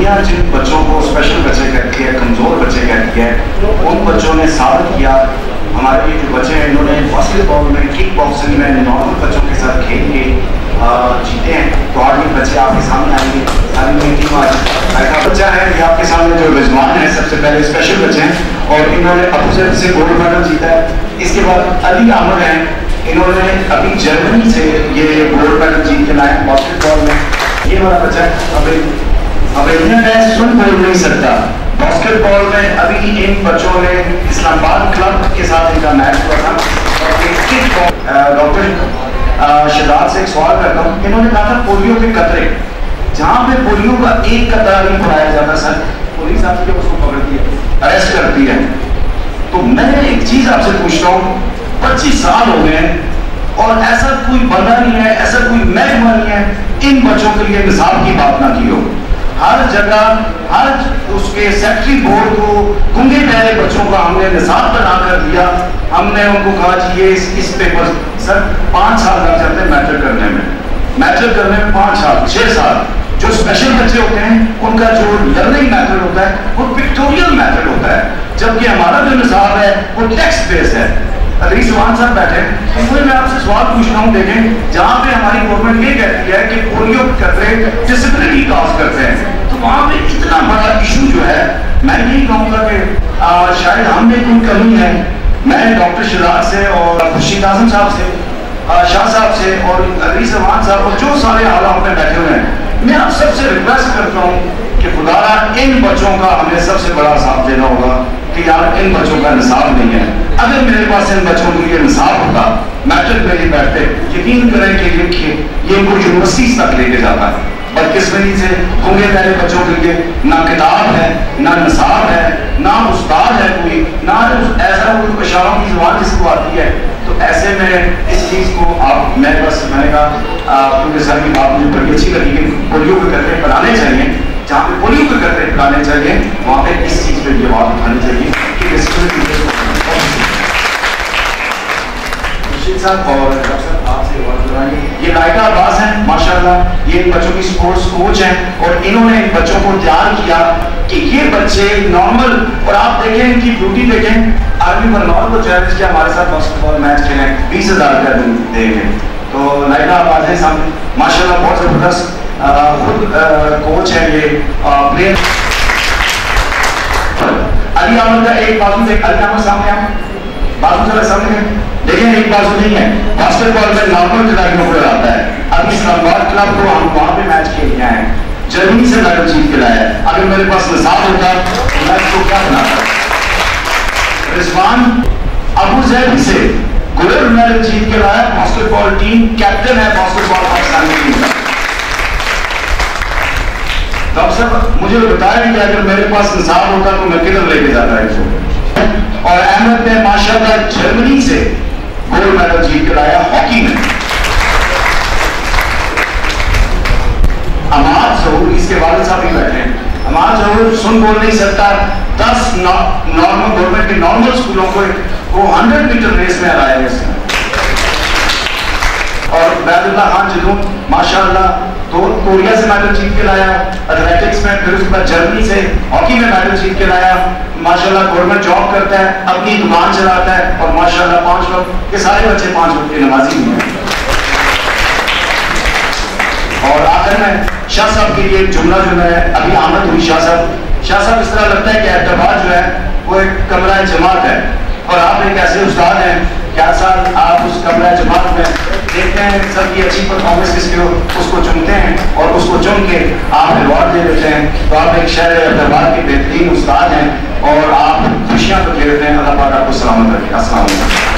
दुनिया जिन बच्चों को स्पेशल बच्चे कहती है, कमज़ोर बच्चे कहती है, उन बच्चों ने साबित किया। हमारे ये जो बच्चे हैं इन्होंने बास्केटबॉल में, किक बॉक्सिंग में नॉर्मल बच्चों के साथ खेल के जीते हैं। तो आज ये बच्चे आपके सामने आएंगे। सारी मेरी टीम आज ऐसा बच्चा है ये आपके सामने जो रिजवान है, सबसे पहले स्पेशल बच्चे हैं और इन्होंने अबूज़र से गोल्ड मेडल जीता है। इसके बाद अली अहमद हैं, इन्होंने अभी जर्मनी से ये गोल्ड मेडल जीत के लाए बास्केटबॉल में। ये वाला बच्चा है अब इन्हें सुन बोल नहीं सकता। बास्केटबॉल में अभी इन बच्चों ने इस्लामाबाद क्लब के साथ इनका मैच हुआ था। डॉक्टर शहजाद से एक सवाल करता हूँ, इन्होंने कहा था पोलियो के कतरे, जहाँ पे पोलियो का एक कतरा नहीं पढ़ाया जाता सर, पुलिस आती है उसको पकड़ती है, अरेस्ट करती है। तो मैं एक चीज आपसे पूछता हूँ, 25 साल हो गए और ऐसा कोई बंदा नहीं है, ऐसा कोई महकमा नहीं है इन बच्चों के लिए निसाब की बात ना की हो। हर जगह हर उसके सेक्रेटरी बोर्ड को गूंगे बहरे बच्चों का हमने निसाब बना कर दिया। हमने उनको कहा कि ये इस पेपर सर 5 साल लग जाते हैं मैट्रिक करने में 5 साल 6 साल। जो स्पेशल बच्चे होते हैं उनका जो लर्निंग मेथड होता है वो पिक्टोरियल मेथड होता है, जबकि हमारा जो निसाब है वो टेक्स्ट बेस है। रिजवान साहब बैठे, इनको मैं आपसे सवाल पूछ रहा हूँ। देखें, जहाँ पे हमारी गवर्नमेंट ये कहती है कि पोलियो के कतरे डिसिप्लिनरी कॉज करते हैं, तो वहाँ पे इतना बड़ा इशू जो है, मैं यही कहूँगा कि शायद हम में कोई कमी है। मैं डॉक्टर शहजाद से और खुर्शीद आजम साहब से, शाह साहब से और रिजवान साहब और जो सारे आला में बैठे हुए हैं, मैं आप सबसे रिक्वेस्ट करता हूँ कि खुदारा इन बच्चों का हमें सबसे बड़ा साथ देना होगा कि यार इन बच्चों का निसाब नहीं है। अगर मेरे पास इन बच्चों के लिए निसाब होता, मैट्रिक में नहीं बैठते, यकीन करें कि ये इनको यूनिवर्सिटीज तक लेके जाता है। बदकिस्मती से गूंगे बहरे बच्चों के लिए ना किताब है, ना निसाब है, ना उस्ताद है कोई, ना ऐसा कोई इशारों की जुबान जिसको आती है। तो ऐसे में इस चीज़ को आप मैंने कहा क्योंकि सर की बात मुझे बड़ी अच्छी लगी कि पोलियो के कतरे पढ़ाने चाहिए, जहाँ पे पोलियो के कतरे पढ़ाने चाहिए वहाँ पे इस चीज़ पे ये बात उठानी चाहिए कि साहब और आपसे ये लाइका अब्बास हैं, माशाल्लाह ये बच्चों की स्पोर्ट्स कोच हैं और इन्होंने इन बच्चों को तैयार किया कि ये बच्चे नॉर्मल, और आप देखें इनकी ब्यूटी देखें। आर्मी मनोहर को चैलेंज किया हमारे साथ बास्केटबॉल मैच खेलें, 20,000 का देंगे। तो लाइका अब्बास हैं सामने, माशाल्लाह बहुत जबरदस्त खुद कोच है ये प्लेयर। अली अहमद का एक बाजू देख, अली अहमद सामने आप बाजू जरा सामने देखें, एक बाजू नहीं है। बास्केटबॉल में नॉर्मल खिलाड़ियों को आता है। अभी इस्लामाबाद क्लब को हम वहाँ पे मैच खेल के आए हैं, जर्मनी से मेडल जीत के लाया है। अगर मेरे पास निसाब होता तो मैं इसको क्या बनाता। रिजवान अबूज़र से गोल्ड मेडल जीत के लाया, बास्केटबॉल टीम कैप्टन है बास्केटबॉल पाकिस्तान की टीम का। डॉक्टर साहब मुझे बताया कि अगर मेरे पास निसाब होता तो मैं किधर लेके जाता है इसको। और अहमद ने माशाल्लाह जर्मनी से गोल्ड मेडल जीत के लाया हॉकी में। अमाद ज़हूर, इसके वालिद साहब भी बैठे हैं। अमाद ज़हूर सुन बोल नहीं सकता, 10 नॉर्मल गवर्नमेंट के नॉर्मल स्कूलों को 100 मीटर रेस में हराया है इसने। और बैदुल्लाह खान जलून माशाल्लाह तो कोरिया से मेडल जीत के लाया एथलेटिक्स में, फिर उसके बाद जर्मनी से हॉकी में मेडल जीत के लाया। माशाल्लाह गवर्नमेंट जॉब करता है, अपनी दुकान चलाता है और माशाल्लाह 5 वक्त के सारे बच्चे 5 वक्त के नमाजी हुए हैं। और आखिर में शाह साहब के लिए जुमला जो है अभी आमद हुई शाह साहब इस तरह लगता है कि हैदराबाद जो है वो एक कमरा जमात है और आप एक ऐसे उस्ताद हैं क्या साल आप उस कमरा जमात में देखते हैं सबकी अच्छी परफॉर्मेंस किसकी हो, उसको चुनते हैं और उसको चुन के आप अवार्ड दे देते हैं। तो आप एक शहर हैदराबाद के बेहतरीन उस्ताद हैं और आप खुशियाँ तो दे देते हैं। अल्लाह पाक आपको सलामत रखे। अस्सलाम वालेकुम।